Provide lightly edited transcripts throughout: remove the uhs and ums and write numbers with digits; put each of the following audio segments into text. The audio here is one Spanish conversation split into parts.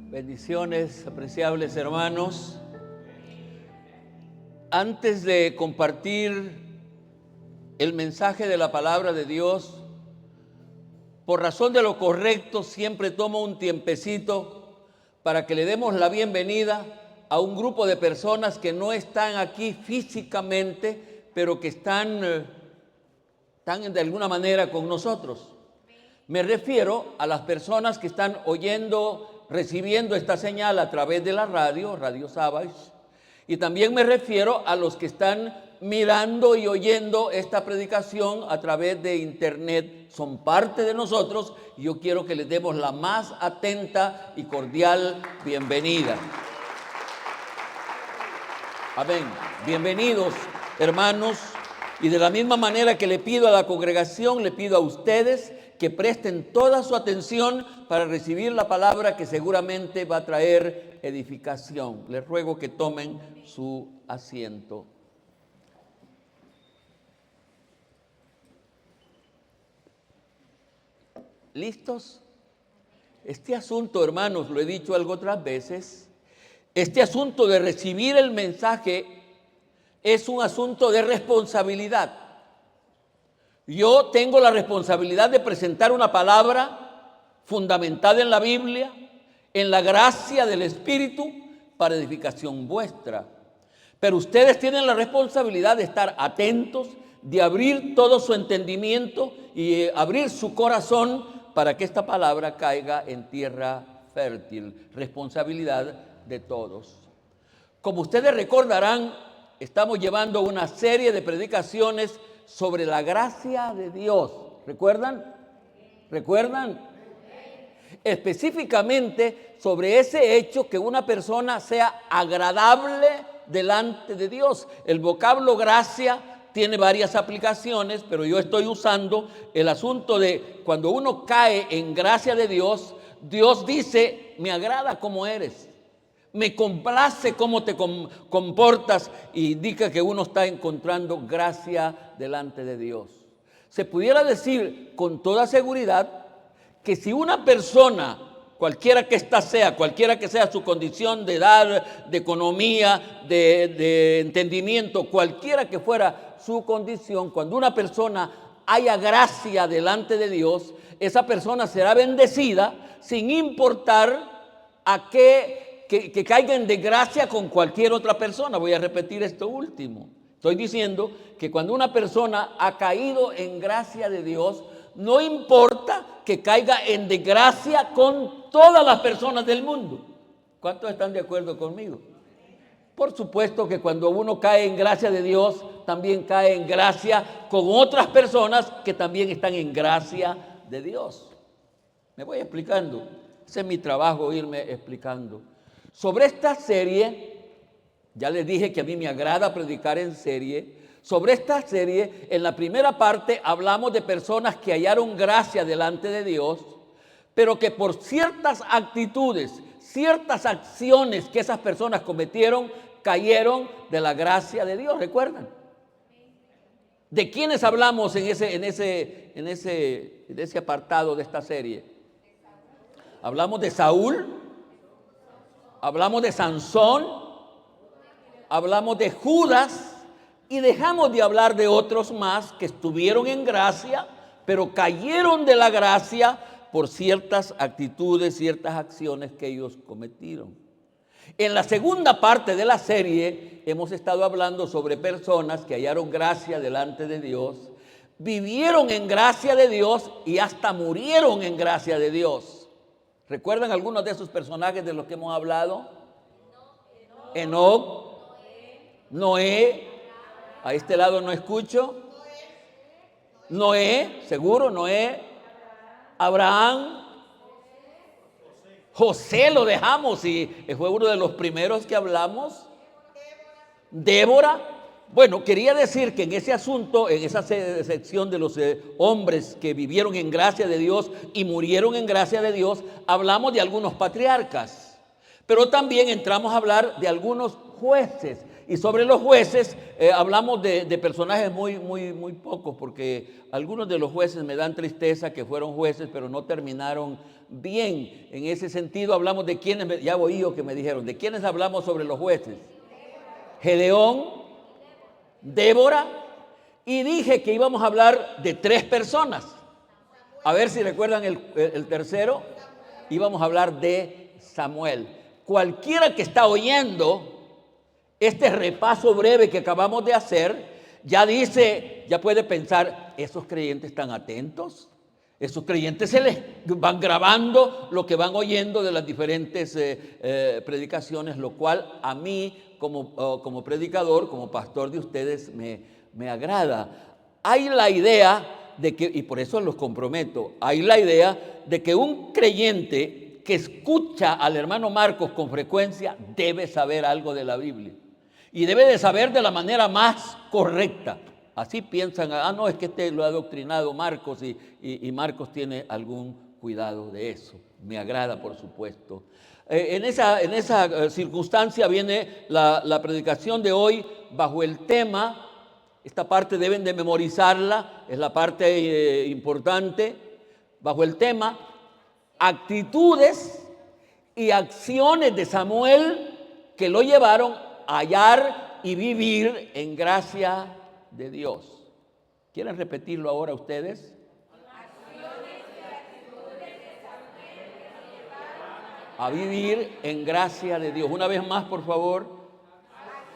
Bendiciones, apreciables hermanos. Antes de compartir el mensaje de la palabra de Dios, por razón de lo correcto, siempre tomo un tiempecito para que le demos la bienvenida a un grupo de personas que no están aquí físicamente, pero que están de alguna manera con nosotros. Me refiero a las personas que están recibiendo esta señal a través de la Radio Savage, y también me refiero a los que están mirando y oyendo esta predicación a través de internet. Son parte de nosotros y yo quiero que les demos la más atenta y cordial bienvenida. Amén. Bienvenidos, hermanos, y de la misma manera que le pido a la congregación, le pido a ustedes que presten toda su atención para recibir la palabra que seguramente va a traer edificación. Les ruego que tomen su asiento. ¿Listos? Este asunto, hermanos, lo he dicho algo otras veces, este asunto de recibir el mensaje es un asunto de responsabilidad. Yo tengo la responsabilidad de presentar una palabra fundamentada en la Biblia, en la gracia del Espíritu, para edificación vuestra. Pero ustedes tienen la responsabilidad de estar atentos, de abrir todo su entendimiento y abrir su corazón para que esta palabra caiga en tierra fértil. Responsabilidad de todos. Como ustedes recordarán, estamos llevando una serie de predicaciones sobre la gracia de Dios. ¿Recuerdan? Específicamente sobre ese hecho que una persona sea agradable delante de Dios. El vocablo gracia tiene varias aplicaciones, pero yo estoy usando el asunto de cuando uno cae en gracia de Dios, Dios dice, me agrada como eres. Me complace cómo te comportas, y indica que uno está encontrando gracia delante de Dios. Se pudiera decir con toda seguridad que si una persona, cualquiera que sea su condición de edad, de economía, de entendimiento, cualquiera que fuera su condición, cuando una persona haya gracia delante de Dios, esa persona será bendecida sin importar a que caiga en desgracia con cualquier otra persona. Voy a repetir esto último. Estoy diciendo que cuando una persona ha caído en gracia de Dios, no importa que caiga en desgracia con todas las personas del mundo. ¿Cuántos están de acuerdo conmigo? Por supuesto que cuando uno cae en gracia de Dios, también cae en gracia con otras personas que también están en gracia de Dios. Me voy explicando. Ese es mi trabajo, irme explicando. Sobre esta serie, ya les dije que a mí me agrada predicar en serie. Sobre esta serie, en la primera parte hablamos de personas que hallaron gracia delante de Dios, pero que por ciertas actitudes, ciertas acciones que esas personas cometieron, cayeron de la gracia de Dios. ¿Recuerdan? ¿De quiénes hablamos en ese apartado de esta serie? Hablamos de Saúl, hablamos de Sansón, hablamos de Judas, y dejamos de hablar de otros más que estuvieron en gracia, pero cayeron de la gracia por ciertas actitudes, ciertas acciones que ellos cometieron. En la segunda parte de la serie hemos estado hablando sobre personas que hallaron gracia delante de Dios, vivieron en gracia de Dios y hasta murieron en gracia de Dios. ¿Recuerdan algunos de esos personajes de los que hemos hablado? Enoc, Noé, a este lado no escucho. Noé, seguro, Noé, Abraham, José lo dejamos y fue uno de los primeros que hablamos. Débora. Bueno, quería decir que en ese asunto, en esa sección de los hombres que vivieron en gracia de Dios y murieron en gracia de Dios, hablamos de algunos patriarcas, pero también entramos a hablar de algunos jueces. Y sobre los jueces hablamos de personajes muy pocos, porque algunos de los jueces me dan tristeza que fueron jueces, pero no terminaron bien. En ese sentido hablamos de quiénes, ya oí yo que me dijeron, ¿de quiénes hablamos sobre los jueces? Gedeón, Débora, y dije que íbamos a hablar de 3 personas. A ver si recuerdan el tercero, íbamos a hablar de Samuel. Cualquiera que está oyendo este repaso breve que acabamos de hacer, ya dice, ya puede pensar, ¿esos creyentes están atentos? Esos creyentes se les van grabando lo que van oyendo de las diferentes predicaciones, lo cual a mí como predicador, como pastor de ustedes, me agrada. Hay la idea de que, y por eso los comprometo, hay la idea de que un creyente que escucha al hermano Marcos con frecuencia debe saber algo de la Biblia. Y debe de saber de la manera más correcta. Así piensan, no, es que este lo ha adoctrinado Marcos y Marcos tiene algún cuidado de eso. Me agrada, por supuesto. En esa circunstancia viene la predicación de hoy bajo el tema, esta parte deben de memorizarla, es la parte importante, bajo el tema, actitudes y acciones de Samuel que lo llevaron a hallar y vivir en gracia de Dios. ¿Quieren repetirlo ahora ustedes? A vivir en gracia de Dios. Una vez más, por favor.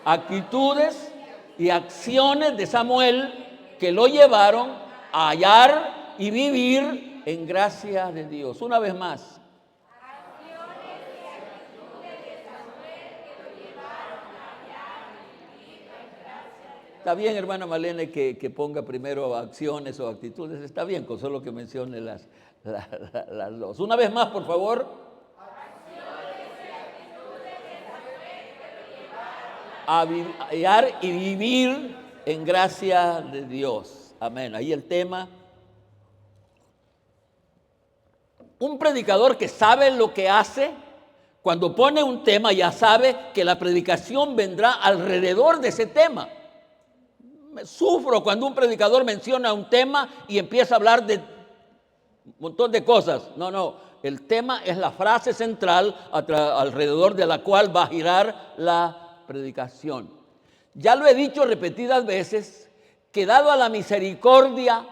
Actitudes y acciones de Samuel que lo llevaron a hallar y vivir en gracia de Dios. Una vez más. Está bien, hermana Malene, que ponga primero acciones o actitudes. Está bien, con solo que mencione las dos. Una vez más, por favor. A hallar y vivir en gracia de Dios. Amén. Ahí el tema. Un predicador que sabe lo que hace, cuando pone un tema ya sabe que la predicación vendrá alrededor de ese tema. Sufro cuando un predicador menciona un tema y empieza a hablar de un montón de cosas. No, el tema es la frase central alrededor de la cual va a girar la predicación. Ya lo he dicho repetidas veces, que dado a la misericordia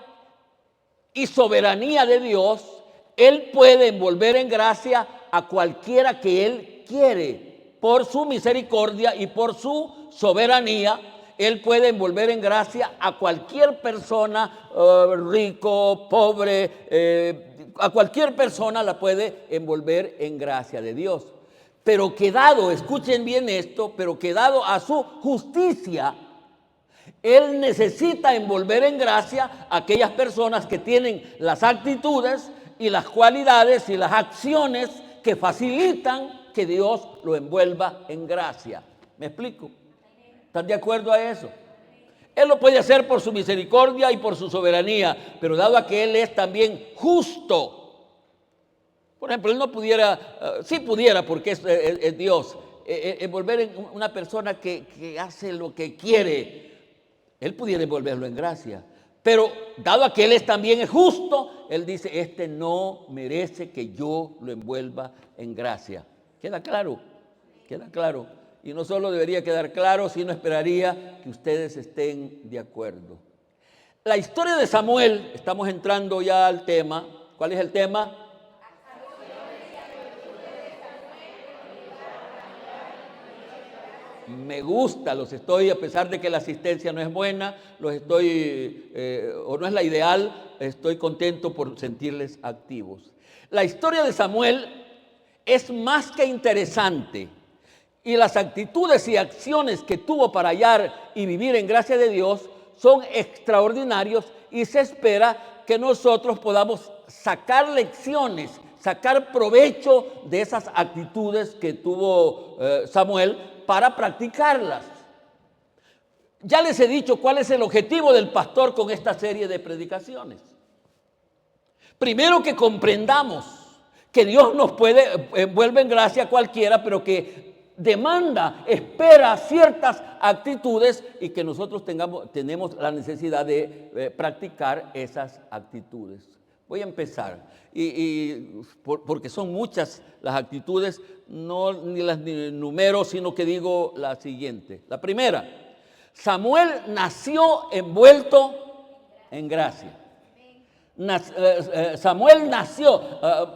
y soberanía de Dios, Él puede envolver en gracia a cualquiera que Él quiere. Por su misericordia y por su soberanía, Él puede envolver en gracia a cualquier persona, rico, pobre, a cualquier persona la puede envolver en gracia de Dios. Pero que dado, escuchen bien esto, pero que dado a su justicia, Él necesita envolver en gracia a aquellas personas que tienen las actitudes y las cualidades y las acciones que facilitan que Dios lo envuelva en gracia. ¿Me explico? ¿Están de acuerdo a eso? Él lo puede hacer por su misericordia y por su soberanía, pero dado a que Él es también justo. Por ejemplo, Él no pudiera, sí pudiera porque es Dios, envolver en una persona que hace lo que quiere. Él pudiera envolverlo en gracia. Pero dado a que Él también es justo, Él dice, este no merece que yo lo envuelva en gracia. ¿Queda claro? ¿Queda claro? Y no solo debería quedar claro, sino esperaría que ustedes estén de acuerdo. La historia de Samuel, estamos entrando ya al tema. ¿Cuál es el tema? Me gusta, los estoy, a pesar de que la asistencia no es buena, los estoy, o no es la ideal, estoy contento por sentirles activos. La historia de Samuel es más que interesante y las actitudes y acciones que tuvo para hallar y vivir en gracia de Dios son extraordinarios y se espera que nosotros podamos sacar lecciones, sacar provecho de esas actitudes que tuvo Samuel para practicarlas. Ya les he dicho cuál es el objetivo del pastor con esta serie de predicaciones. Primero, que comprendamos que Dios nos envuelve en gracia a cualquiera, pero que demanda, espera ciertas actitudes y que nosotros tenemos la necesidad de practicar esas actitudes. Voy a empezar, porque son muchas las actitudes, no ni las numero, sino que digo la siguiente. La primera, Samuel nació envuelto en gracia. Samuel nació,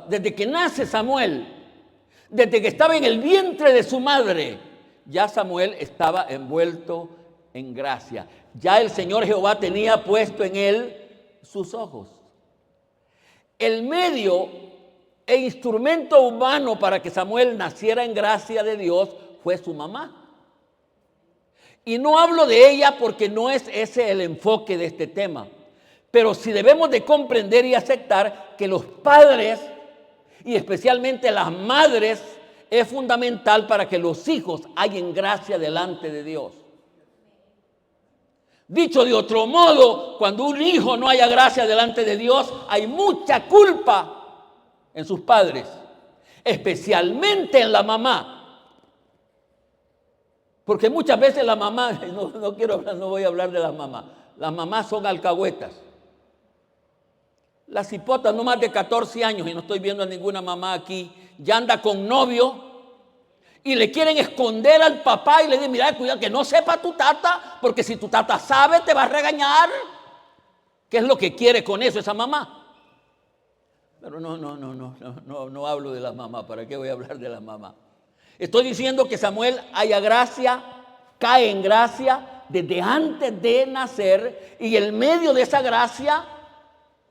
desde que nace Samuel, desde que estaba en el vientre de su madre, ya Samuel estaba envuelto en gracia. Ya el Señor Jehová tenía puesto en él sus ojos. El medio e instrumento humano para que Samuel naciera en gracia de Dios fue su mamá. Y no hablo de ella porque no es ese el enfoque de este tema. Pero sí debemos de comprender y aceptar que los padres, y especialmente las madres, es fundamental para que los hijos hayan gracia delante de Dios. Dicho de otro modo, cuando un hijo no haya gracia delante de Dios, hay mucha culpa en sus padres, especialmente en la mamá. Porque muchas veces la mamá, no voy a hablar de las mamás. Las mamás son alcahuetas. La cipota, no más de 14 años, y no estoy viendo a ninguna mamá aquí, ya anda con novio y le quieren esconder al papá y le dicen, mira, cuidado que no sepa tu tata, porque si tu tata sabe te va a regañar. ¿Qué es lo que quiere con eso esa mamá? Pero no hablo de la mamá. ¿Para qué voy a hablar de la mamá? Estoy diciendo que Samuel haya gracia, cae en gracia desde antes de nacer, y el medio de esa gracia,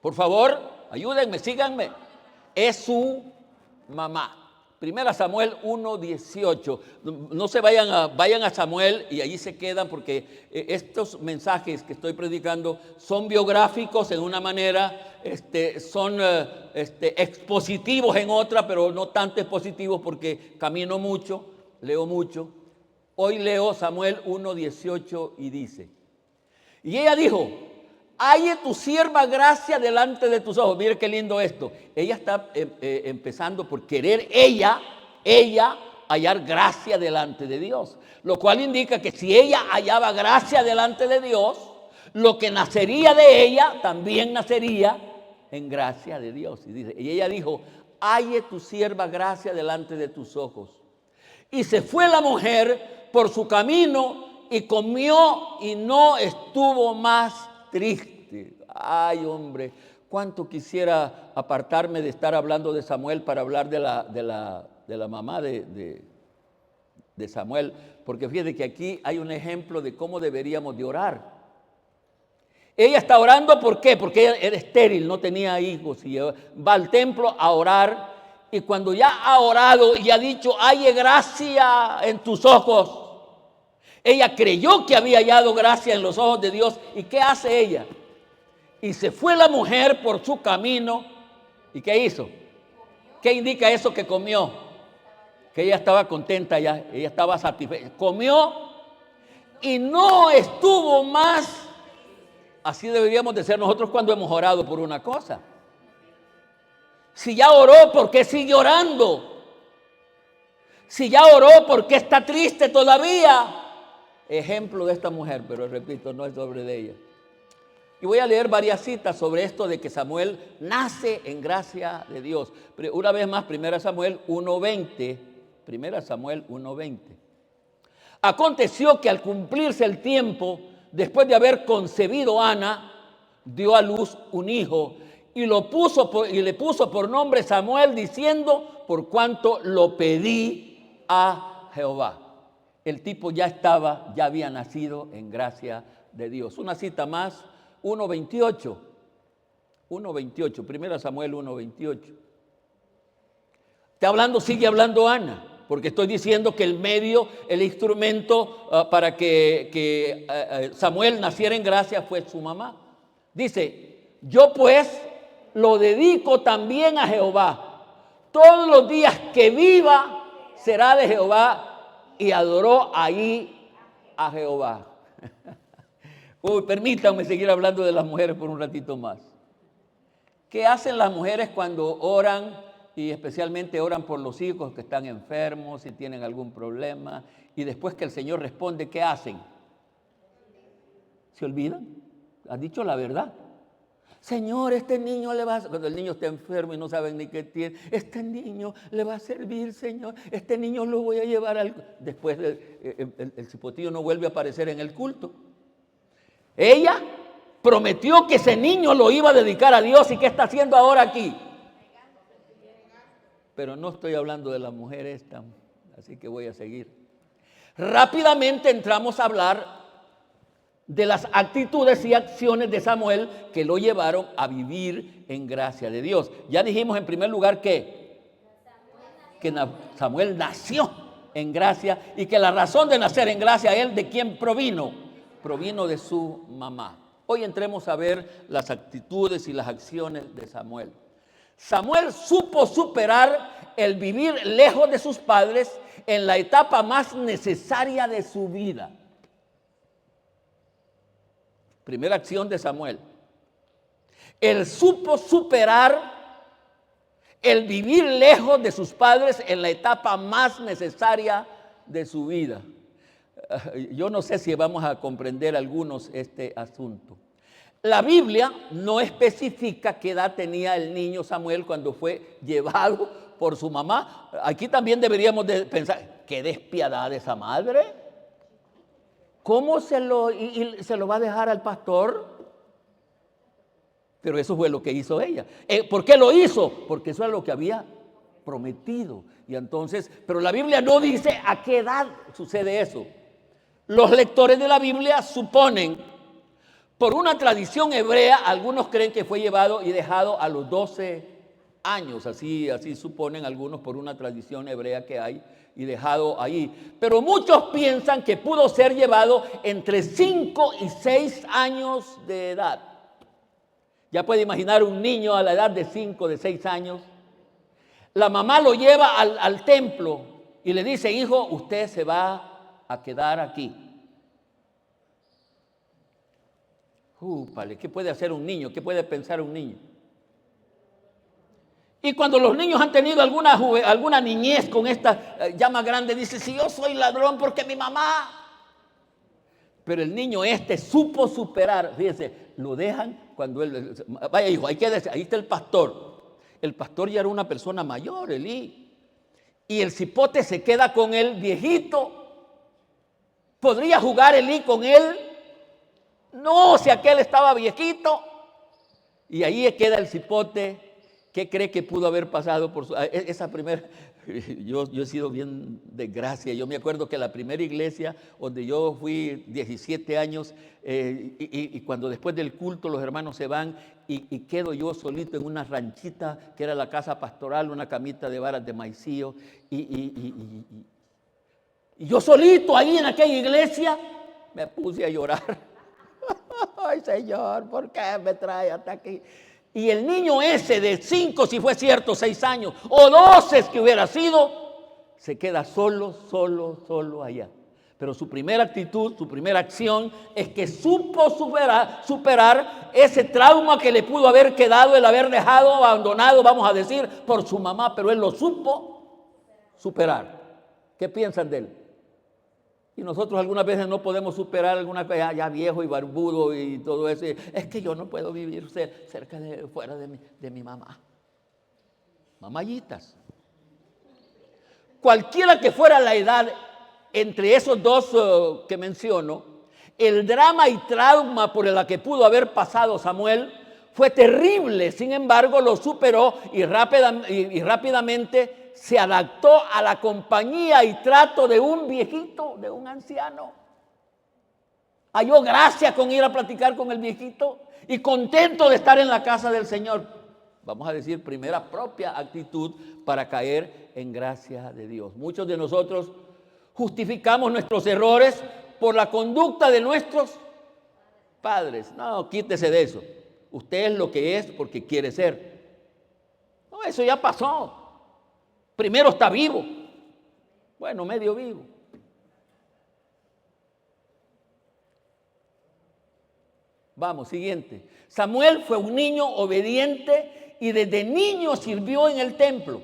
por favor, ayúdenme, síganme, es su mamá. Primera Samuel 1:18. No se vayan a Samuel y allí se quedan, porque estos mensajes que estoy predicando son biográficos en una manera, son expositivos en otra, pero no tanto expositivos porque camino mucho, leo mucho. Hoy leo Samuel 1:18 y dice, y ella dijo, halle tu sierva gracia delante de tus ojos. Mire qué lindo esto. Ella está empezando por querer ella hallar gracia delante de Dios. Lo cual indica que si ella hallaba gracia delante de Dios, lo que nacería de ella también nacería en gracia de Dios. Y ella dijo, halle tu sierva gracia delante de tus ojos. Y se fue la mujer por su camino y comió y no estuvo más triste. Ay, hombre, cuánto quisiera apartarme de estar hablando de Samuel para hablar de la mamá de Samuel, porque fíjate que aquí hay un ejemplo de cómo deberíamos de orar. Ella está orando, ¿por qué? Porque ella era estéril, no tenía hijos, y va al templo a orar, y cuando ya ha orado y ha dicho, hay gracia en tus ojos, ella creyó que había hallado gracia en los ojos de Dios. ¿Y qué hace ella? Y se fue la mujer por su camino. ¿Y qué hizo? ¿Qué indica eso que comió? Que ella estaba contenta ya, ella estaba satisfecha. Comió y no estuvo más. Así deberíamos de ser nosotros cuando hemos orado por una cosa. Si ya oró, ¿por qué sigue orando? Si ya oró, ¿por qué está triste todavía? Ejemplo de esta mujer, pero repito, no es sobre de ella. Y voy a leer varias citas sobre esto de que Samuel nace en gracia de Dios. Pero una vez más, 1 Samuel 1:20. 1 Samuel 1:20. Aconteció que al cumplirse el tiempo, después de haber concebido Ana, dio a luz un hijo y le puso por nombre Samuel, diciendo, por cuanto lo pedí a Jehová. El tipo ya había nacido en gracia de Dios. Una cita más, 1:28. 1:28, 1 Samuel 1:28. Sigue hablando Ana, porque estoy diciendo que el medio, el instrumento para que Samuel naciera en gracia fue su mamá. Dice, yo pues lo dedico también a Jehová. Todos los días que viva será de Jehová. Y adoró ahí a Jehová. Permítanme seguir hablando de las mujeres por un ratito más. ¿Qué hacen las mujeres cuando oran, y especialmente oran por los hijos que están enfermos, si tienen algún problema, y después que el Señor responde, ¿qué hacen? ¿Se olvidan? ¿Has dicho la verdad? Señor, este niño le va a... Cuando el niño está enfermo y no saben ni qué tiene, este niño le va a servir, Señor. Este niño lo voy a llevar al... Después el cipotillo no vuelve a aparecer en el culto. Ella prometió que ese niño lo iba a dedicar a Dios. ¿Y qué está haciendo ahora aquí? Pero no estoy hablando de la mujer esta, así que voy a seguir. Rápidamente entramos a hablar de las actitudes y acciones de Samuel que lo llevaron a vivir en gracia de Dios. Ya dijimos en primer lugar que Samuel nació en gracia y que la razón de nacer en gracia, él de quién provino de su mamá. Hoy entremos a ver las actitudes y las acciones de Samuel. Samuel supo superar el vivir lejos de sus padres en la etapa más necesaria de su vida. Primera acción de Samuel. Él supo superar el vivir lejos de sus padres en la etapa más necesaria de su vida. Yo no sé si vamos a comprender algunos este asunto. La Biblia no especifica qué edad tenía el niño Samuel cuando fue llevado por su mamá. Aquí también deberíamos de pensar, qué despiadada esa madre. ¿Cómo se lo va a dejar al pastor? Pero eso fue lo que hizo ella. ¿Por qué lo hizo? Porque eso era lo que había prometido. Y entonces, pero la Biblia no dice a qué edad sucede eso. Los lectores de la Biblia suponen, por una tradición hebrea, algunos creen que fue llevado y dejado a los 12 años. Así suponen algunos por una tradición hebrea que hay. Y dejado ahí. Pero muchos piensan que pudo ser llevado entre 5 y 6 años de edad. Ya puede imaginar un niño a la edad de 5, de 6 años. La mamá lo lleva al templo y le dice, hijo, usted se va a quedar aquí. ¿Qué puede hacer un niño? ¿Qué puede pensar un niño? Y cuando los niños han tenido alguna niñez con esta llama grande, dice, si yo soy ladrón porque mi mamá. Pero el niño supo superar, fíjense, lo dejan cuando él, vaya hijo, ahí está el pastor. El pastor ya era una persona mayor, Elí. Y el cipote se queda con el viejito. ¿Podría jugar Elí con él? No, si aquel estaba viejito. Y ahí queda el cipote. ¿Qué cree que pudo haber pasado por esa primera? Yo he sido bien de gracia. Yo me acuerdo que la primera iglesia donde yo fui 17 años y cuando después del culto los hermanos se van y quedo yo solito en una ranchita que era la casa pastoral, una camita de varas de maicillo y yo solito ahí en aquella iglesia me puse a llorar. Ay, Señor, ¿por qué me trae hasta aquí? Y el niño ese de 5, si fue cierto, 6 años, o 12 que hubiera sido, se queda solo allá. Pero su primera actitud, su primera acción es que supo superar ese trauma que le pudo haber quedado, el haber dejado abandonado, vamos a decir, por su mamá, pero él lo supo superar. ¿Qué piensan de él? Y nosotros algunas veces no podemos superar alguna cosa ya viejo y barbudo y todo eso. Es que yo no puedo vivir fuera de mi mamá. Mamayitas. Cualquiera que fuera la edad entre esos dos que menciono, el drama y trauma por el que pudo haber pasado Samuel fue terrible. Sin embargo, lo superó y rápidamente se adaptó a la compañía y trato de un viejito, de un anciano. Halló gracia con ir a platicar con el viejito y contento de estar en la casa del Señor. Vamos a decir, primera propia actitud para caer en gracia de Dios. Muchos de nosotros justificamos nuestros errores por la conducta de nuestros padres. No, quítese de eso. Usted es lo que es porque quiere ser. No, eso ya pasó. Primero está vivo. Bueno, medio vivo. Vamos, siguiente. Samuel fue un niño obediente y desde niño sirvió en el templo.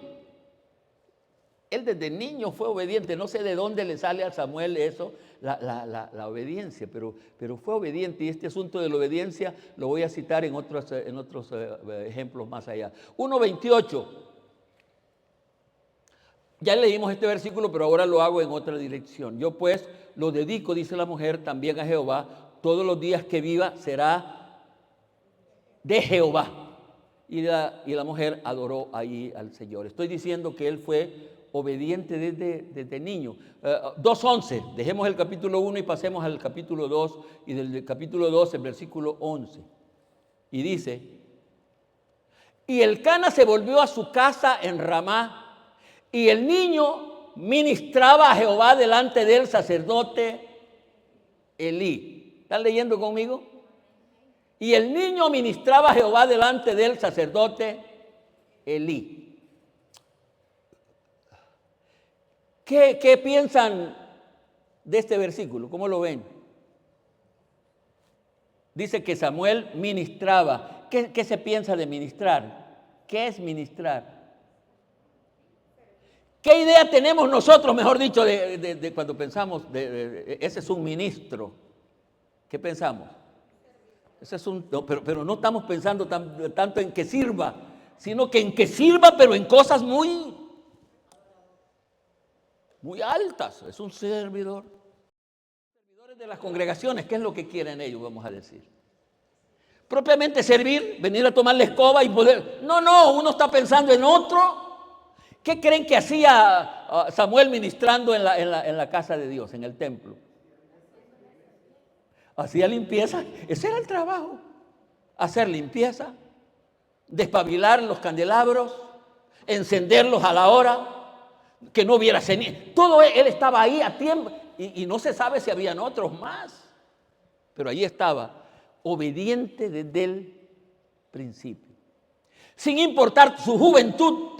Él desde niño fue obediente. No sé de dónde le sale a Samuel eso, la obediencia, pero fue obediente. Y este asunto de la obediencia lo voy a citar en otros ejemplos más allá. 1:28. Ya leímos este versículo, pero ahora lo hago en otra dirección. Yo pues lo dedico, dice la mujer, también a Jehová. Todos los días que viva será de Jehová. Y la mujer adoró ahí al Señor. Estoy diciendo que él fue obediente desde niño. 2:11, dejemos el capítulo 1 y pasemos al capítulo 2, y del capítulo 2, el versículo 11. Y dice: y Elcana se volvió a su casa en Ramá, y el niño ministraba a Jehová delante del sacerdote Elí. ¿Están leyendo conmigo? Y el niño ministraba a Jehová delante del sacerdote Elí. ¿Qué piensan de este versículo? ¿Cómo lo ven? Dice que Samuel ministraba. ¿Qué se piensa de ministrar? ¿Qué es ministrar? ¿Qué idea tenemos nosotros, mejor dicho, de cuando pensamos, ese es un ministro? ¿Qué pensamos? Ese es pero no estamos pensando tanto en que sirva, sino que en que sirva, pero en cosas muy altas. Es un servidor. Servidores de las congregaciones, ¿qué es lo que quieren ellos, vamos a decir? Propiamente servir, venir a tomar la escoba y poder. No, uno está pensando en otro. ¿Qué creen que hacía Samuel ministrando en la casa de Dios, en el templo? Hacía limpieza. Ese era el trabajo. Hacer limpieza, despabilar los candelabros, encenderlos a la hora, que no hubiera ceniza. Todo él estaba ahí a tiempo, y no se sabe si habían otros más, pero ahí estaba, obediente desde el principio. Sin importar su juventud,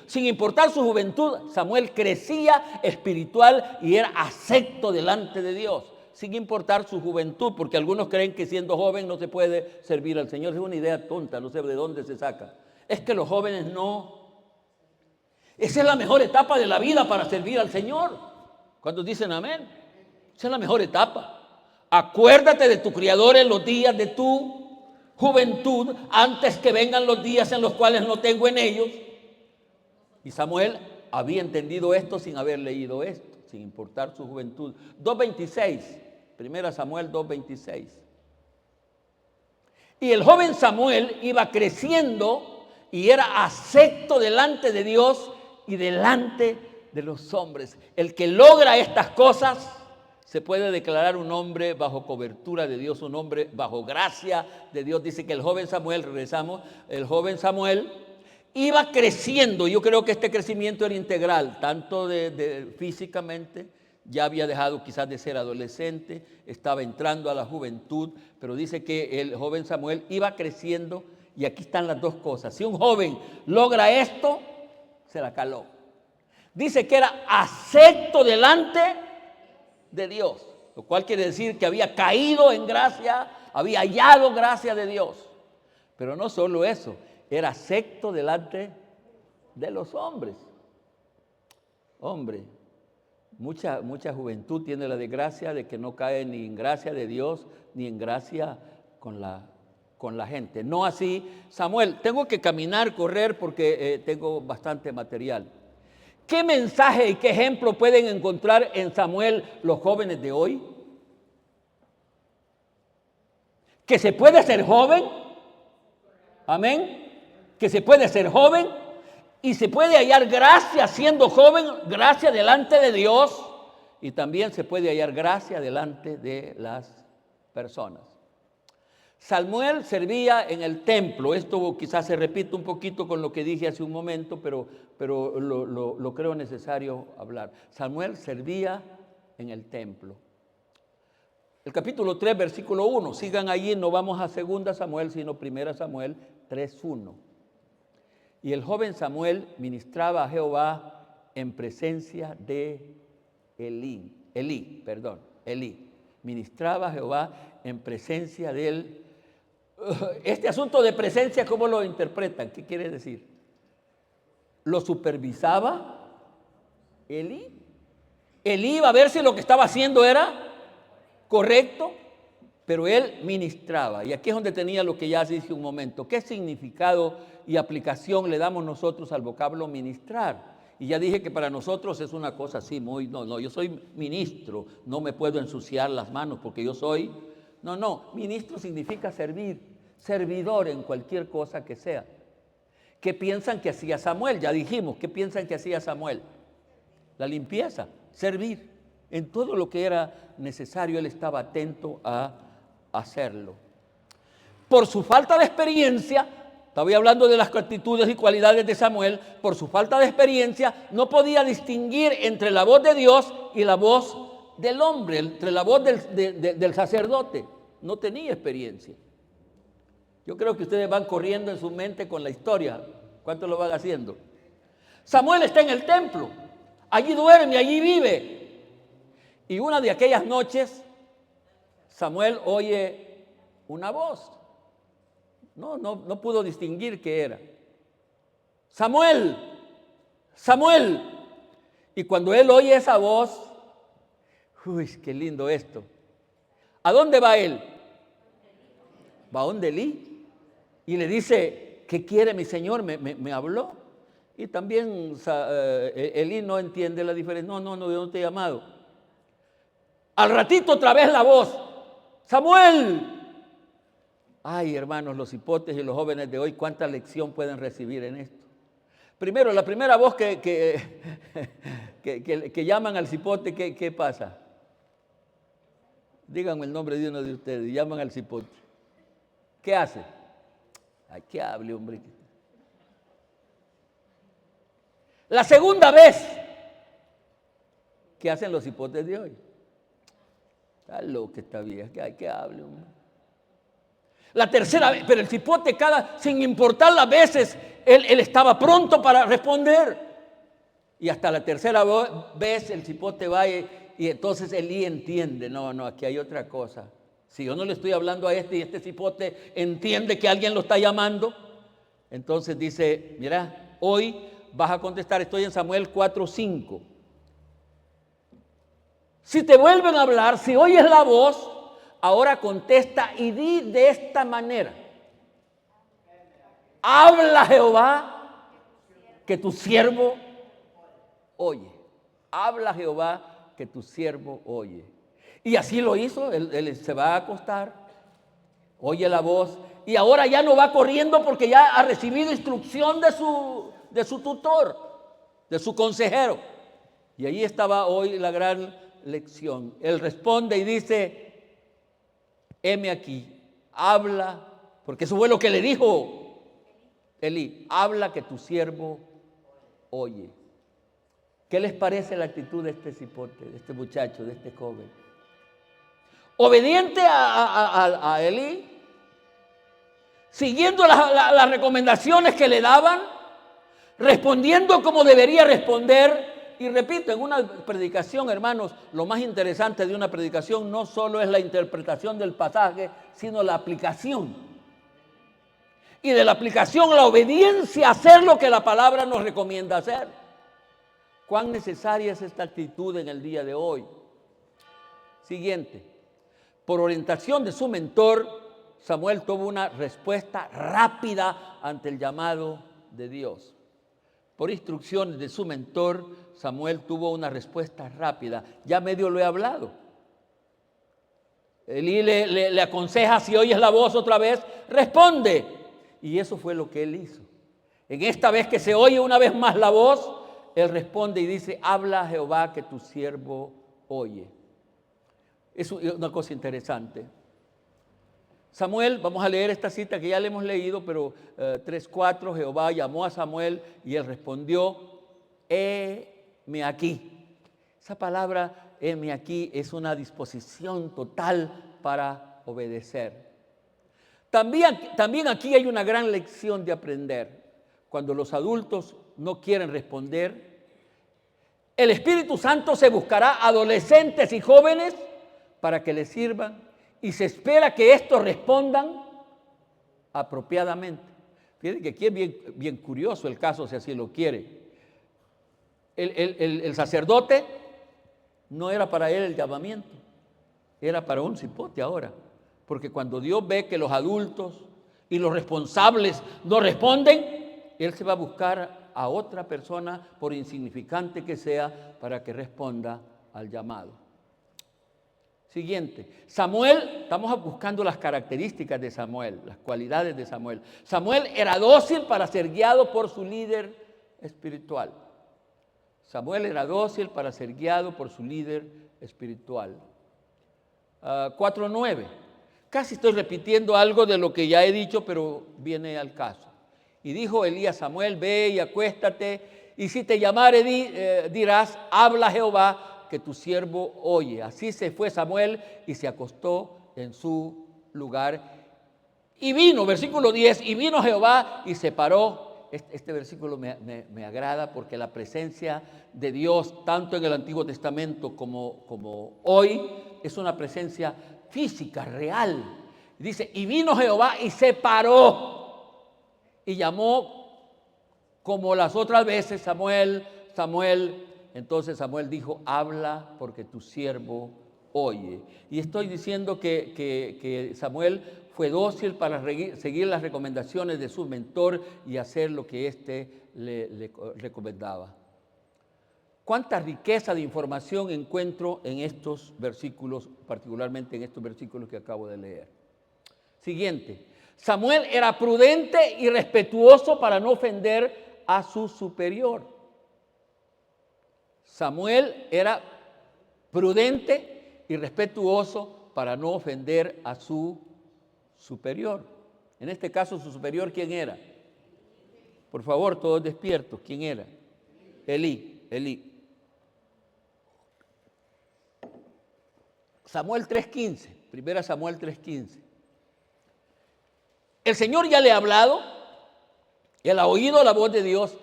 sin importar su juventud, Samuel crecía espiritual y era acepto delante de Dios, sin importar su juventud, porque algunos creen que siendo joven no se puede servir al Señor. Es una idea tonta, no sé de dónde se saca. Es que los jóvenes no. Esa es la mejor etapa de la vida para servir al Señor. ¿Cuántos dicen amén? Esa es la mejor etapa. Acuérdate de tu Criador en los días de tu juventud, antes que vengan los días en los cuales no tengo en ellos. Y Samuel había entendido esto sin haber leído esto, sin importar su juventud. 2:26, 1 Samuel 2:26. Y el joven Samuel iba creciendo y era acepto delante de Dios y delante de los hombres. El que logra estas cosas se puede declarar un hombre bajo cobertura de Dios, un hombre bajo gracia de Dios. Dice que el joven Samuel, regresamos, el joven Samuel iba creciendo. Yo creo que este crecimiento era integral, tanto físicamente, ya había dejado quizás de ser adolescente, estaba entrando a la juventud, pero dice que el joven Samuel iba creciendo, y aquí están las dos cosas. Si un joven logra esto, se la caló. Dice que era acepto delante de Dios, lo cual quiere decir que había caído en gracia, había hallado gracia de Dios. Pero no solo eso, era acepto delante de los hombres. Hombre, mucha juventud tiene la desgracia de que no cae ni en gracia de Dios, ni en gracia con la gente. No así Samuel. Tengo que caminar, correr, porque tengo bastante material. ¿Qué mensaje y qué ejemplo pueden encontrar en Samuel los jóvenes de hoy? Que se puede ser joven, amén, que se puede ser joven y se puede hallar gracia siendo joven, gracia delante de Dios, y también se puede hallar gracia delante de las personas. Samuel servía en el templo. Esto quizás se repite un poquito con lo que dije hace un momento, pero lo creo necesario hablar. Samuel servía en el templo. El capítulo 3, versículo 1. Sigan allí, no vamos a 2 Samuel, sino 1 Samuel 3:1. Y el joven Samuel ministraba a Jehová en presencia de Elí. Ministraba a Jehová en presencia de él. Este asunto de presencia, ¿cómo lo interpretan? ¿Qué quiere decir? ¿Lo supervisaba? Elí. Elí iba a ver si lo que estaba haciendo era correcto, pero él ministraba. Y aquí es donde tenía lo que ya dije un momento. ¿Qué significado y aplicación le damos nosotros al vocablo ministrar? Y ya dije que para nosotros es una cosa así, yo soy ministro, no me puedo ensuciar las manos porque yo soy, ministro significa servir, servidor en cualquier cosa que sea. ¿Qué piensan que hacía Samuel? Ya dijimos, ¿qué piensan que hacía Samuel? La limpieza, servir. En todo lo que era necesario, él estaba atento a hacerlo. Por su falta de experiencia, estaba hablando de las actitudes y cualidades de Samuel, por su falta de experiencia, no podía distinguir entre la voz de Dios y la voz del hombre, entre la voz del sacerdote. No tenía experiencia. Yo creo que ustedes van corriendo en su mente con la historia. ¿Cuánto lo van haciendo? Samuel está en el templo. Allí duerme, allí vive. Y una de aquellas noches, Samuel oye una voz. No pudo distinguir qué era. Samuel, Samuel. Y cuando él oye esa voz, uy, qué lindo esto. ¿A dónde va él? Va a donde Elí. Y le dice, ¿qué quiere mi señor? Me habló. Y también Elí no entiende la diferencia. No, yo no te he llamado. Al ratito otra vez la voz. Samuel. Ay, hermanos, los hipotes y los jóvenes de hoy, ¿cuánta lección pueden recibir en esto? Primero, la primera voz que llaman al cipote, ¿qué pasa? Díganme el nombre de uno de ustedes, llaman al cipote. ¿Qué hace? Ay, que hable, hombre. La segunda vez, ¿qué hacen los hipotes de hoy? Está loco esta vieja, que hable, hombre. La tercera vez, pero el cipote sin importar las veces, él estaba pronto para responder. Y hasta la tercera vez el cipote va y entonces Elí entiende, no, aquí hay otra cosa. Si yo no le estoy hablando a y este cipote entiende que alguien lo está llamando, entonces dice, mira, hoy vas a contestar, estoy en Samuel 4:5. Si te vuelven a hablar, si oyes la voz, ahora contesta y di de esta manera. Habla Jehová, que tu siervo oye. Habla Jehová, que tu siervo oye. Y así lo hizo, él se va a acostar, oye la voz, y ahora ya no va corriendo porque ya ha recibido instrucción de su tutor, de su consejero. Y allí estaba hoy la gran lección. Él responde y dice, heme aquí, habla, porque eso fue lo que le dijo Elí, habla que tu siervo oye. ¿Qué les parece la actitud de este cipote, de este muchacho, de este joven? Obediente a Elí, siguiendo las recomendaciones que le daban, respondiendo como debería responder. Y repito, en una predicación, hermanos, lo más interesante de una predicación no solo es la interpretación del pasaje, sino la aplicación. Y de la aplicación, la obediencia a hacer lo que la palabra nos recomienda hacer. ¿Cuán necesaria es esta actitud en el día de hoy? Siguiente. Por orientación de su mentor, Samuel tuvo una respuesta rápida ante el llamado de Dios. Por instrucciones de su mentor, Samuel tuvo una respuesta rápida. Ya medio lo he hablado. Elí le aconseja, si oyes la voz otra vez, responde. Y eso fue lo que él hizo. En esta vez que se oye una vez más la voz, él responde y dice, habla Jehová que tu siervo oye. Es una cosa interesante. Samuel, vamos a leer esta cita que ya le hemos leído, pero 3:4, Jehová llamó a Samuel y él respondió, heme aquí. Esa palabra, heme aquí, es una disposición total para obedecer. También aquí hay una gran lección de aprender. Cuando los adultos no quieren responder, el Espíritu Santo se buscará adolescentes y jóvenes para que les sirvan y se espera que estos respondan apropiadamente. Fíjense que aquí es bien curioso el caso, si así lo quiere. el sacerdote, no era para él el llamamiento, era para un cipote ahora. Porque cuando Dios ve que los adultos y los responsables no responden, Él se va a buscar a otra persona, por insignificante que sea, para que responda al llamado. Siguiente, Samuel, estamos buscando las características de Samuel, las cualidades de Samuel. Samuel era dócil para ser guiado por su líder espiritual. Samuel era dócil para ser guiado por su líder espiritual. 4:9. Casi estoy repitiendo algo de lo que ya he dicho, pero viene al caso. Y dijo Elí a Samuel, ve y acuéstate, y si te llamare dirás, habla Jehová, que tu siervo oye. Así se fue Samuel y se acostó en su lugar. Y vino, versículo 10, y vino Jehová y se paró. Este versículo me agrada porque la presencia de Dios, tanto en el Antiguo Testamento como hoy, es una presencia física, real. Dice, y vino Jehová y se paró y llamó como las otras veces, Samuel, Samuel. Entonces Samuel dijo, habla porque tu siervo oye. Y estoy diciendo que Samuel fue dócil para seguir las recomendaciones de su mentor y hacer lo que éste le recomendaba. ¿Cuánta riqueza de información encuentro en estos versículos, particularmente en estos versículos que acabo de leer? Siguiente, Samuel era prudente y respetuoso para no ofender a su superior. Samuel era prudente y respetuoso para no ofender a su superior. En este caso, su superior, ¿quién era? Por favor, todos despiertos, ¿quién era? Elí. Samuel 3:15, primera Samuel 3:15. El Señor ya le ha hablado, él ha oído la voz de Dios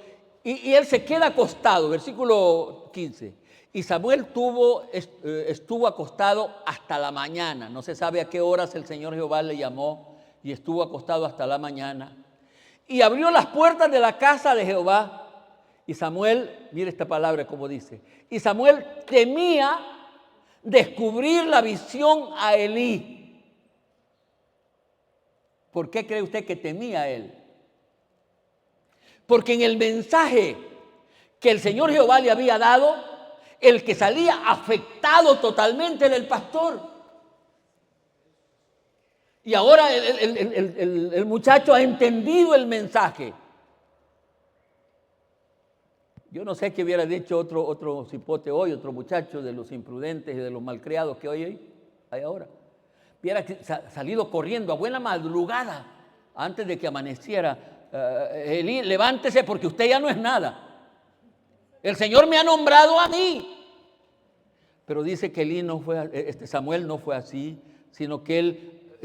y él se queda acostado, versículo 15. Y Samuel estuvo acostado hasta la mañana. No se sabe a qué horas el Señor Jehová le llamó y estuvo acostado hasta la mañana. Y abrió las puertas de la casa de Jehová. Y Samuel, mire esta palabra como dice, y Samuel temía descubrir la visión a Elí. ¿Por qué cree usted que temía a él? Porque en el mensaje que el Señor Jehová le había dado, el que salía afectado totalmente era el pastor. Y ahora el muchacho ha entendido el mensaje. Yo no sé qué hubiera dicho otro cipote hoy, otro muchacho de los imprudentes y de los malcriados que hoy hay ahora. Hubiera salido corriendo a buena madrugada antes de que amaneciera. Elí, levántese porque usted ya no es nada. El Señor me ha nombrado a mí. Pero dice que Samuel no fue así, sino que él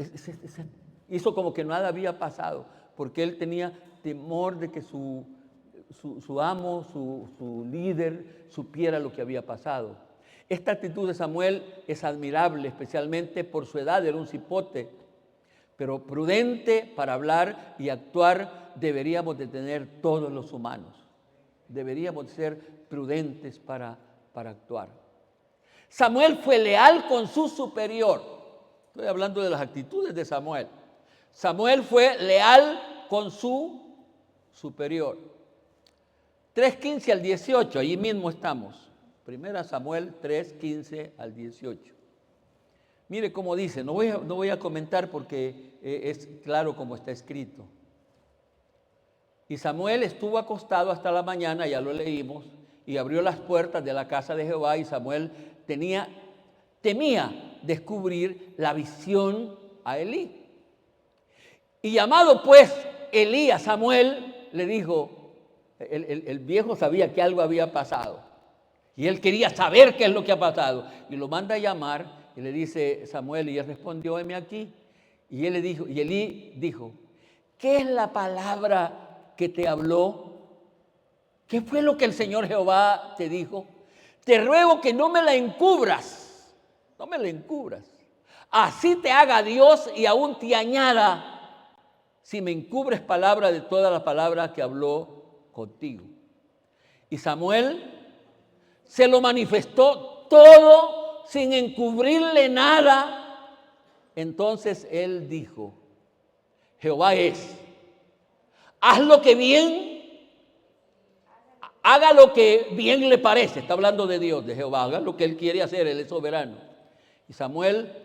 hizo como que nada había pasado, porque él tenía temor de que su amo, su líder, supiera lo que había pasado. Esta actitud de Samuel es admirable, especialmente por su edad, era un cipote, pero prudente para hablar y actuar deberíamos de tener todos los humanos. Deberíamos ser prudentes para actuar. Samuel fue leal con su superior. Estoy hablando de las actitudes de Samuel. Samuel fue leal con su superior. 3:15 al 18, allí mismo estamos. Primera Samuel 3:15 al 18. Mire cómo dice, no voy a comentar porque es claro como está escrito. Y Samuel estuvo acostado hasta la mañana, ya lo leímos, y abrió las puertas de la casa de Jehová, y Samuel temía descubrir la visión a Elí. Y llamado pues Elí a Samuel, le dijo, el viejo sabía que algo había pasado, y él quería saber qué es lo que ha pasado, y lo manda a llamar, y le dice Samuel, y él respondió, heme aquí. Y Elí dijo, ¿qué es la palabra que te habló? ¿Qué fue lo que el Señor Jehová te dijo? Te ruego que no me la encubras, no me la encubras. Así te haga Dios y aún te añada, si me encubres palabra de toda la palabra que habló contigo. Y Samuel se lo manifestó todo sin encubrirle nada. Entonces él dijo, Jehová es, haz lo que bien, haga lo que bien le parece. Está hablando de Dios, de Jehová, haga lo que él quiere hacer, él es soberano. Y Samuel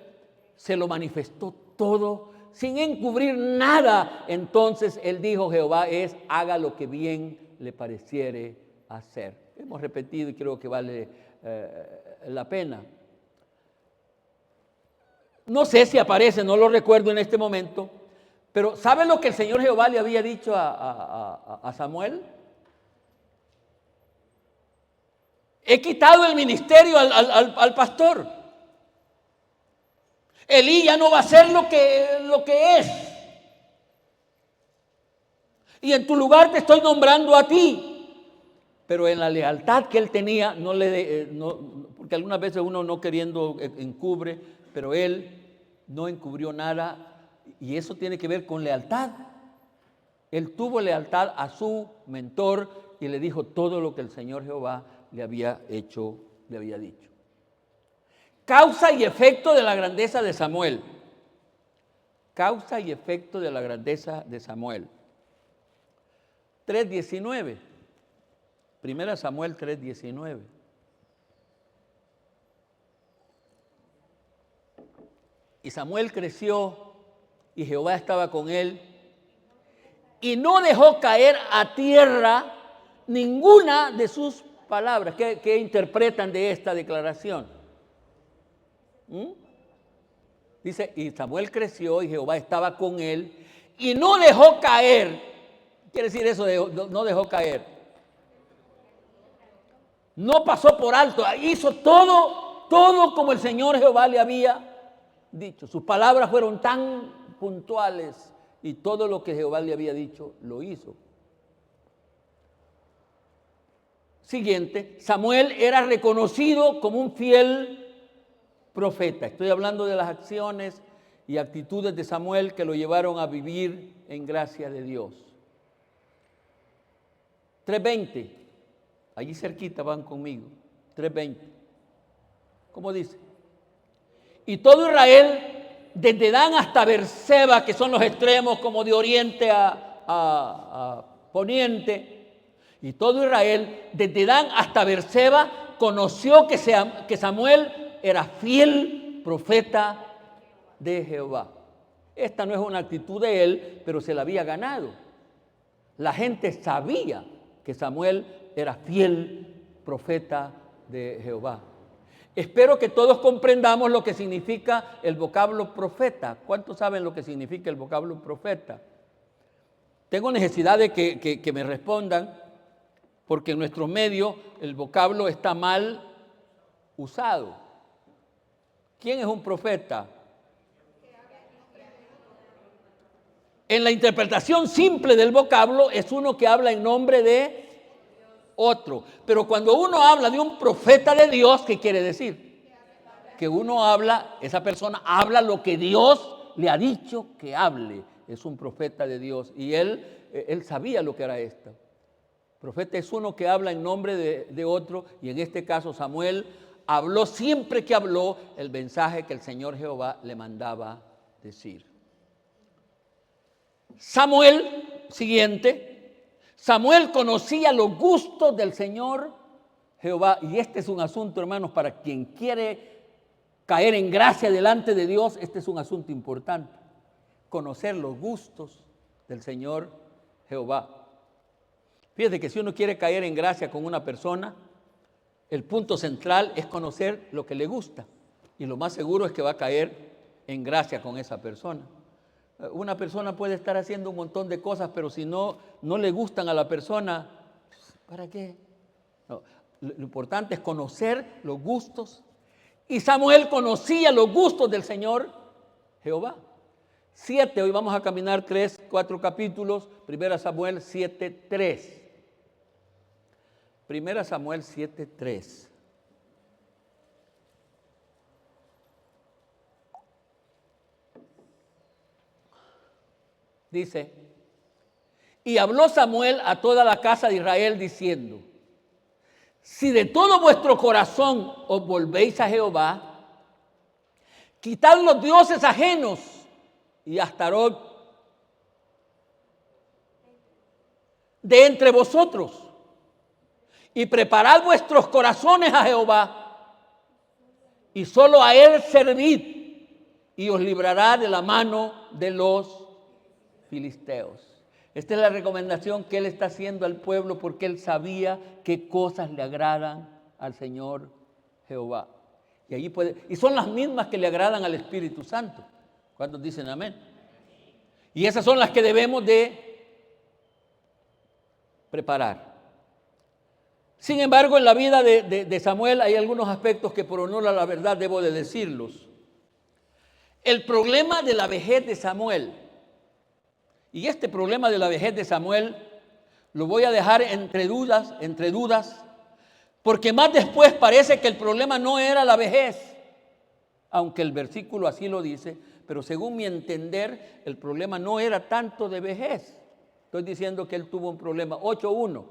se lo manifestó todo sin encubrir nada. Entonces él dijo, Jehová es, haga lo que bien le pareciere hacer. Hemos repetido y creo que vale la pena. No sé si aparece, no lo recuerdo en este momento, pero ¿sabe lo que el Señor Jehová le había dicho a Samuel? He quitado el ministerio al pastor. Elí ya no va a ser lo que es. Y en tu lugar te estoy nombrando a ti. Pero en la lealtad que él tenía, porque algunas veces uno no queriendo encubre, pero él no encubrió nada. Y eso tiene que ver con lealtad. Él tuvo lealtad a su mentor y le dijo todo lo que el Señor Jehová le había hecho, le había dicho. Causa y efecto de la grandeza de Samuel. Causa y efecto de la grandeza de Samuel. 3:19. Primera Samuel 3:19. Y Samuel creció y Jehová estaba con él y no dejó caer a tierra ninguna de sus palabras. ¿Qué interpretan de esta declaración? Dice, y Samuel creció y Jehová estaba con él y no dejó caer. Quiere decir eso de no dejó caer. No pasó por alto, hizo todo como el Señor Jehová le había dicho. Sus palabras fueron tan puntuales y todo lo que Jehová le había dicho lo hizo. Siguiente, Samuel era reconocido como un fiel profeta. Estoy hablando de las acciones y actitudes de Samuel que lo llevaron a vivir en gracia de Dios. 3:20, allí cerquita van conmigo, 3:20. ¿Cómo dice? Y todo Israel, desde Dan hasta Berseba, que son los extremos como de oriente a poniente, y todo Israel, desde Dan hasta Berseba, conoció que Samuel era fiel profeta de Jehová. Esta no es una actitud de él, pero se la había ganado. La gente sabía que Samuel era fiel profeta de Jehová. Espero que todos comprendamos lo que significa el vocablo profeta. ¿Cuántos saben lo que significa el vocablo profeta? Tengo necesidad de que me respondan, porque en nuestro medio el vocablo está mal usado. ¿Quién es un profeta? En la interpretación simple del vocablo es uno que habla en nombre de otro. Pero cuando uno habla de un profeta de Dios, ¿qué quiere decir? Que uno habla, esa persona habla lo que Dios le ha dicho que hable. Es un profeta de Dios. Y él sabía lo que era esto. Profeta es uno que habla en nombre de otro. Y en este caso Samuel habló siempre que habló el mensaje que el Señor Jehová le mandaba decir. Samuel, siguiente, Samuel conocía los gustos del Señor Jehová. Y este es un asunto, hermanos, para quien quiere caer en gracia delante de Dios, este es un asunto importante. Conocer los gustos del Señor Jehová. Fíjate que si uno quiere caer en gracia con una persona, el punto central es conocer lo que le gusta. Y lo más seguro es que va a caer en gracia con esa persona. Una persona puede estar haciendo un montón de cosas, pero si no le gustan a la persona, ¿para qué? No, lo importante es conocer los gustos. Y Samuel conocía los gustos del Señor Jehová. 7, hoy vamos a caminar 4 capítulos. 1 Samuel 7:3. 1 Samuel 7:3. Dice, y habló Samuel a toda la casa de Israel diciendo, si de todo vuestro corazón os volvéis a Jehová, quitad los dioses ajenos y Astarot de entre vosotros, y preparad vuestros corazones a Jehová, y solo a Él servid, y os librará de la mano de los filisteos. Esta es la recomendación que Él está haciendo al pueblo, porque Él sabía qué cosas le agradan al Señor Jehová. Y son las mismas que le agradan al Espíritu Santo. ¿Cuántos dicen amén? Y esas son las que debemos de preparar. Sin embargo, en la vida de Samuel hay algunos aspectos que por honor a la verdad debo de decirlos. El problema de la vejez de Samuel, y este problema de la vejez de Samuel lo voy a dejar entre dudas, porque más después parece que el problema no era la vejez, aunque el versículo así lo dice, pero según mi entender, el problema no era tanto de vejez. Estoy diciendo que él tuvo un problema. 8:1,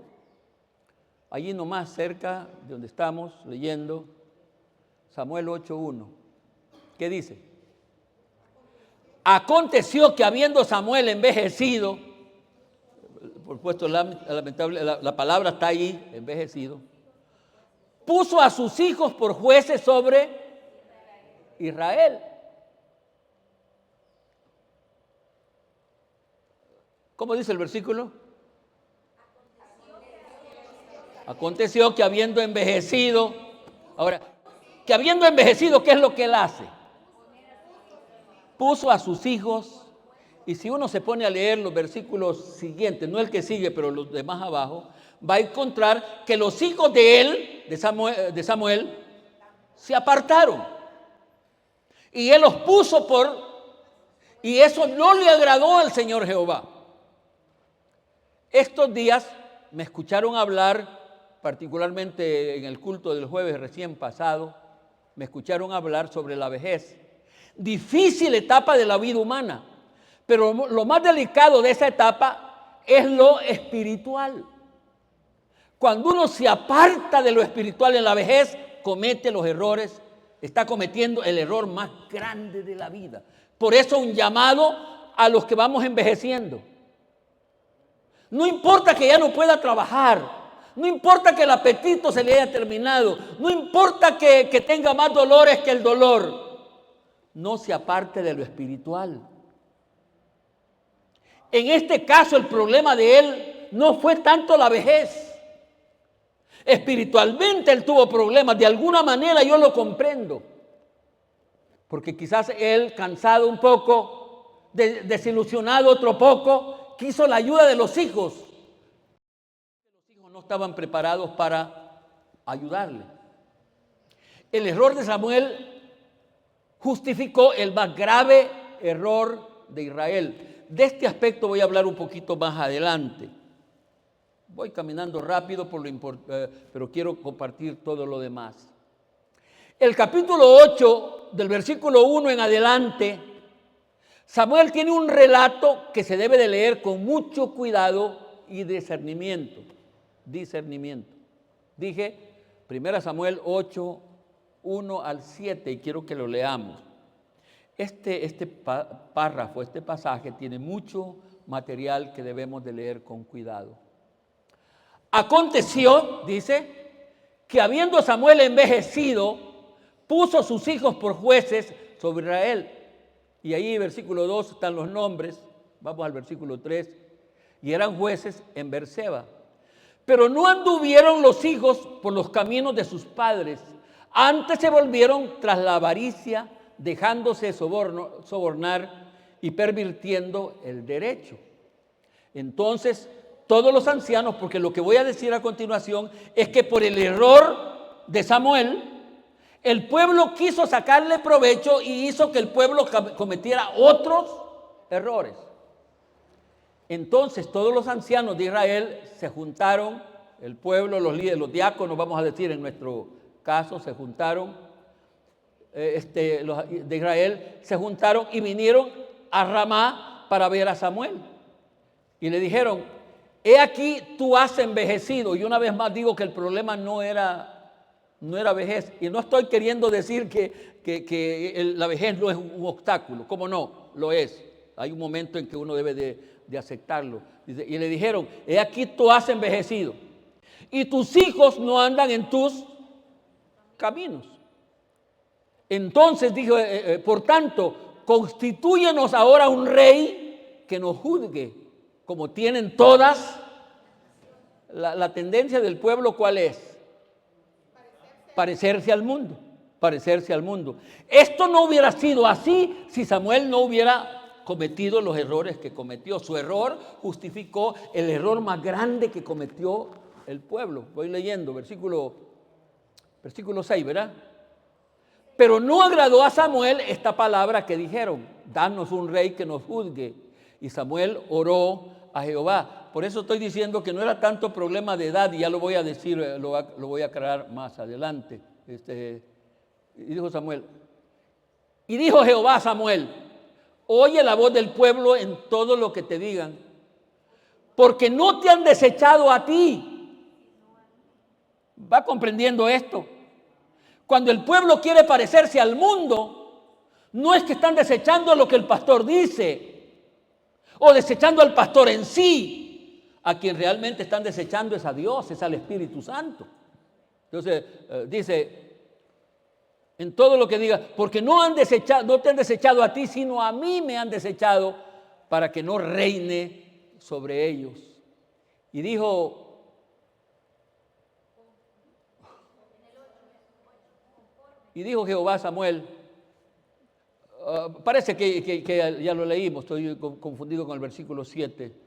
allí nomás cerca de donde estamos leyendo, Samuel 8:1. ¿Qué dice? Aconteció que habiendo Samuel envejecido, por supuesto lamentable, la palabra está ahí, envejecido, puso a sus hijos por jueces sobre Israel. ¿Cómo dice el versículo? Aconteció que habiendo envejecido, ahora, que habiendo envejecido, ¿qué es lo que él hace? Puso a sus hijos, y si uno se pone a leer los versículos siguientes, no el que sigue, pero los demás abajo, va a encontrar que los hijos de él, de Samuel, se apartaron. Y él los puso y eso no le agradó al Señor Jehová. Estos días me escucharon hablar, particularmente en el culto del jueves recién pasado, me escucharon hablar sobre la vejez. Difícil etapa de la vida humana, pero lo más delicado de esa etapa es lo espiritual. Cuando uno se aparta de lo espiritual en la vejez, comete los errores, está cometiendo el error más grande de la vida. Por eso un llamado a los que vamos envejeciendo. No importa que ya no pueda trabajar, no importa que el apetito se le haya terminado, no importa que tenga más dolores que el dolor, no se aparte de lo espiritual. En este caso el problema de él no fue tanto la vejez. Espiritualmente él tuvo problemas, de alguna manera yo lo comprendo. Porque quizás él, cansado un poco, desilusionado otro poco, quiso la ayuda de los hijos. Los hijos no estaban preparados para ayudarle. El error de Samuel justificó el más grave error de Israel. De este aspecto voy a hablar un poquito más adelante. Voy caminando rápido pero quiero compartir todo lo demás. El capítulo 8, del versículo 1 en adelante, Samuel tiene un relato que se debe de leer con mucho cuidado y discernimiento. Dije 1 Samuel 8, 1 al 7, y quiero que lo leamos. Este párrafo, este pasaje tiene mucho material que debemos de leer con cuidado. Aconteció, dice, que habiendo Samuel envejecido, puso sus hijos por jueces sobre Israel. Y ahí en versículo 2 están los nombres. Vamos al versículo 3. Y eran jueces en Beerseba. Pero no anduvieron los hijos por los caminos de sus padres. Antes se volvieron tras la avaricia, dejándose sobornar y pervirtiendo el derecho. Entonces, todos los ancianos, porque lo que voy a decir a continuación es que por el error de Samuel, el pueblo quiso sacarle provecho y hizo que el pueblo cometiera otros errores. Entonces todos los ancianos de Israel se juntaron, el pueblo, los líderes, los diáconos, vamos a decir en nuestro caso, se juntaron, los de Israel se juntaron y vinieron a Ramá para ver a Samuel. Y le dijeron, he aquí tú has envejecido. Y una vez más digo que el problema no era vejez. Y no estoy queriendo decir que la vejez no es un obstáculo. ¿Cómo no? Lo es. Hay un momento en que uno debe de aceptarlo. Y le dijeron, he aquí tú has envejecido. Y tus hijos no andan en tus caminos. Entonces dijo, por tanto, constitúyenos ahora un rey que nos juzgue, como tienen todas. La tendencia del pueblo, ¿cuál es? Parecerse al mundo, parecerse al mundo. Esto no hubiera sido así si Samuel no hubiera cometido los errores que cometió. Su error justificó el error más grande que cometió el pueblo. Voy leyendo, versículo 6, ¿verdad? Pero no agradó a Samuel esta palabra que dijeron, danos un rey que nos juzgue. Y Samuel oró a Jehová. Por eso estoy diciendo que no era tanto problema de edad, y ya lo voy a decir, lo voy a aclarar más adelante. Y dijo Jehová a Samuel, oye la voz del pueblo en todo lo que te digan, porque no te han desechado a ti. ¿Va comprendiendo esto? Cuando el pueblo quiere parecerse al mundo, no es que están desechando lo que el pastor dice o desechando al pastor en sí. A quien realmente están desechando es a Dios, es al Espíritu Santo. Entonces dice, en todo lo que diga, porque no te han desechado a ti, sino a mí me han desechado para que no reine sobre ellos. Y dijo Jehová a Samuel, parece que ya lo leímos, estoy confundido con el versículo 7.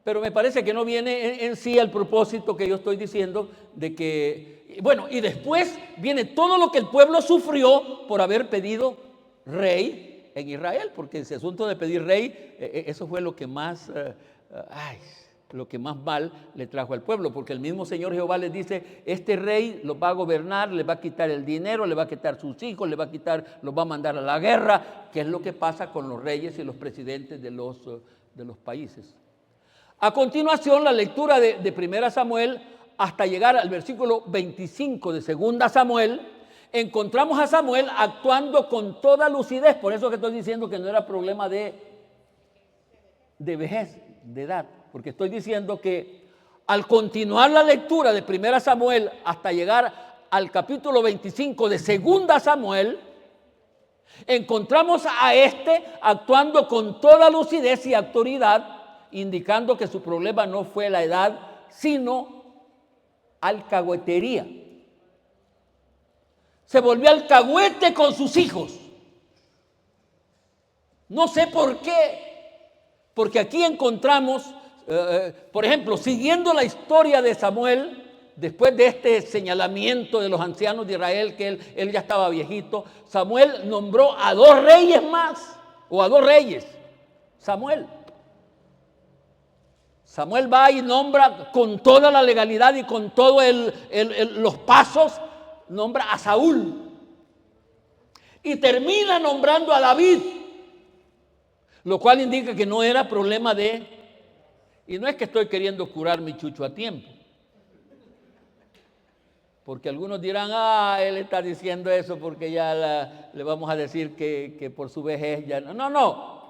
Pero me parece que no viene en sí al propósito que yo estoy diciendo de que, bueno, y después viene todo lo que el pueblo sufrió por haber pedido rey en Israel, porque ese asunto de pedir rey, eso fue lo que más mal le trajo al pueblo, porque el mismo Señor Jehová les dice, este rey los va a gobernar, les va a quitar el dinero, le va a quitar sus hijos, los va a mandar a la guerra, que es lo que pasa con los reyes y los presidentes de los países. A continuación, la lectura de 1 Samuel hasta llegar al versículo 25 de 2 Samuel, encontramos a Samuel actuando con toda lucidez. Por eso que estoy diciendo que no era problema de vejez, de edad. Porque estoy diciendo que al continuar la lectura de 1 Samuel hasta llegar al capítulo 25 de 2 Samuel, encontramos a actuando con toda lucidez y autoridad, indicando que su problema no fue la edad, sino alcahuetería. Se volvió alcahuete con sus hijos. No sé por qué, porque aquí encontramos, por ejemplo, siguiendo la historia de Samuel, después de este señalamiento de los ancianos de Israel, que él ya estaba viejito, Samuel nombró a 2 reyes más, o a 2 reyes. Samuel va y nombra con toda la legalidad y con todos los pasos, nombra a Saúl. Y termina nombrando a David, lo cual indica que no era problema y no es que estoy queriendo curar mi chucho a tiempo. Porque algunos dirán, él está diciendo eso porque ya le vamos a decir que por su vejez ya no. No,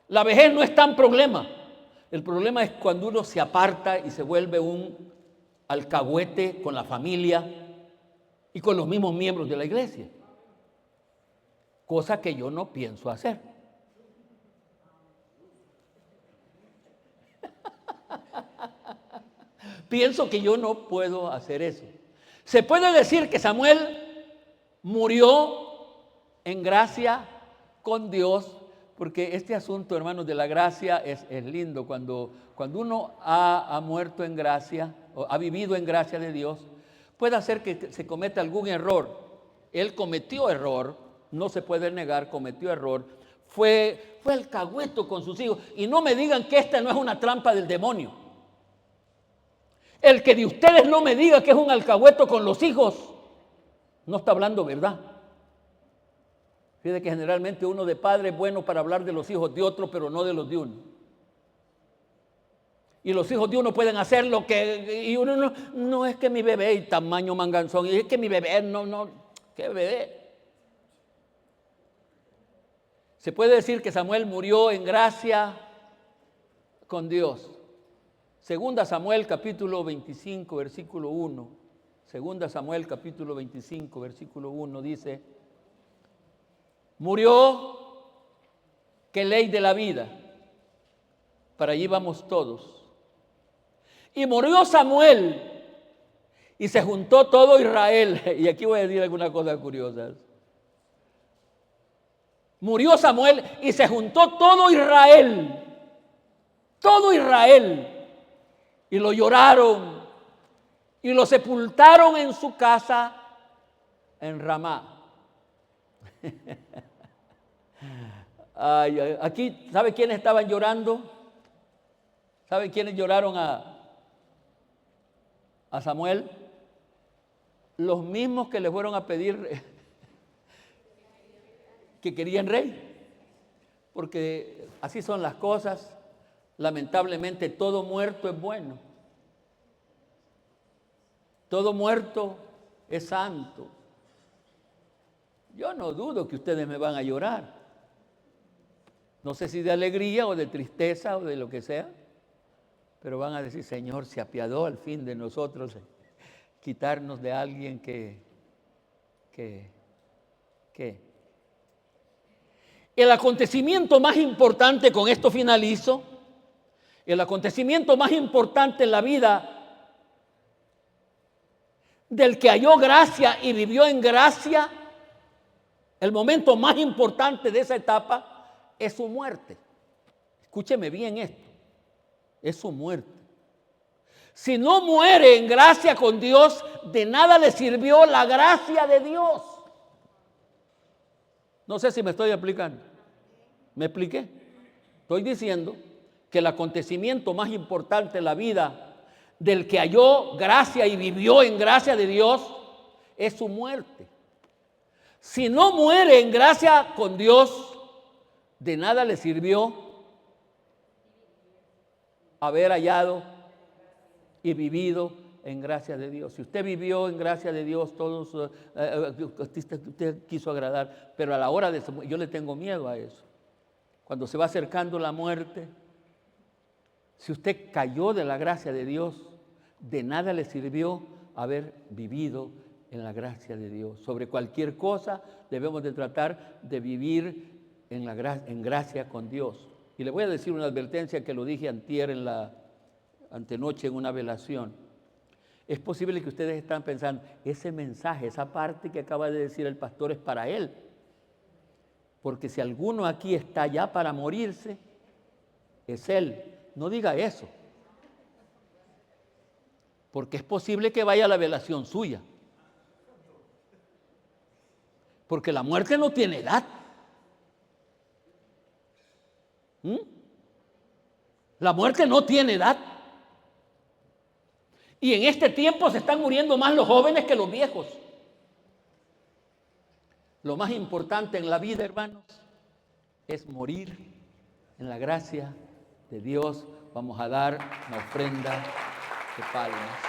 la vejez no es tan problema. El problema es cuando uno se aparta y se vuelve un alcahuete con la familia y con los mismos miembros de la iglesia. Cosa que yo no pienso hacer. Pienso que yo no puedo hacer eso. Se puede decir que Samuel murió en gracia con Dios, porque este asunto, hermanos, de la gracia es lindo. Cuando uno ha muerto en gracia, o ha vivido en gracia de Dios, puede hacer que se cometa algún error. Él cometió error, no se puede negar, cometió error. Fue alcahueto con sus hijos. Y no me digan que esta no es una trampa del demonio. El que de ustedes no me diga que es un alcahueto con los hijos, no está hablando verdad. Fíjate que generalmente uno de padre es bueno para hablar de los hijos de otro, pero no de los de uno. Y los hijos de uno pueden hacer lo que... Y uno no es que mi bebé y tamaño manganzón, y es que mi bebé no, ¿qué bebé? Se puede decir que Samuel murió en gracia con Dios. Segunda Samuel capítulo 25, versículo 1. Segunda Samuel capítulo 25, versículo 1 dice: murió, qué ley de la vida. Para allí vamos todos. Y murió Samuel y se juntó todo Israel. Y aquí voy a decir algunas cosas curiosas. Murió Samuel y se juntó todo Israel. Todo Israel. Y lo lloraron y lo sepultaron en su casa en Ramá. Aquí, ¿sabe quiénes estaban llorando? ¿Saben quiénes lloraron a Samuel? Los mismos que le fueron a pedir que querían rey. Porque así son las cosas. Lamentablemente todo muerto es bueno. Todo muerto es santo. Yo no dudo que ustedes me van a llorar. No sé si de alegría o de tristeza o de lo que sea. Pero van a decir: Señor, se apiadó al fin de nosotros, quitarnos de alguien que. El acontecimiento más importante, con esto finalizo, el acontecimiento más importante en la vida del que halló gracia y vivió en gracia, el momento más importante de esa etapa es su muerte. Escúcheme bien esto. Es su muerte. Si no muere en gracia con Dios, de nada le sirvió la gracia de Dios. No sé si me estoy explicando. ¿Me expliqué? Estoy diciendo que el acontecimiento más importante en la vida del que halló gracia y vivió en gracia de Dios es su muerte. Si no muere en gracia con Dios, de nada le sirvió haber hallado y vivido en gracia de Dios. Si usted vivió en gracia de Dios, todos usted quiso agradar, pero a la hora de yo le tengo miedo a eso. Cuando se va acercando la muerte, si usted cayó de la gracia de Dios, de nada le sirvió haber vivido en la gracia de Dios. Sobre cualquier cosa debemos de tratar de vivir en gracia con Dios. Y le voy a decir una advertencia que lo dije antier antenoche en una velación. Es posible que ustedes están pensando, ese mensaje, esa parte que acaba de decir el pastor es para él. Porque si alguno aquí está ya para morirse, es él. No diga eso. Porque es posible que vaya a la velación suya. Porque la muerte no tiene edad. La muerte no tiene edad. Y en este tiempo se están muriendo más los jóvenes que los viejos. Lo más importante en la vida, hermanos, es morir en la gracia de Dios. Vamos a dar una ofrenda de palmas.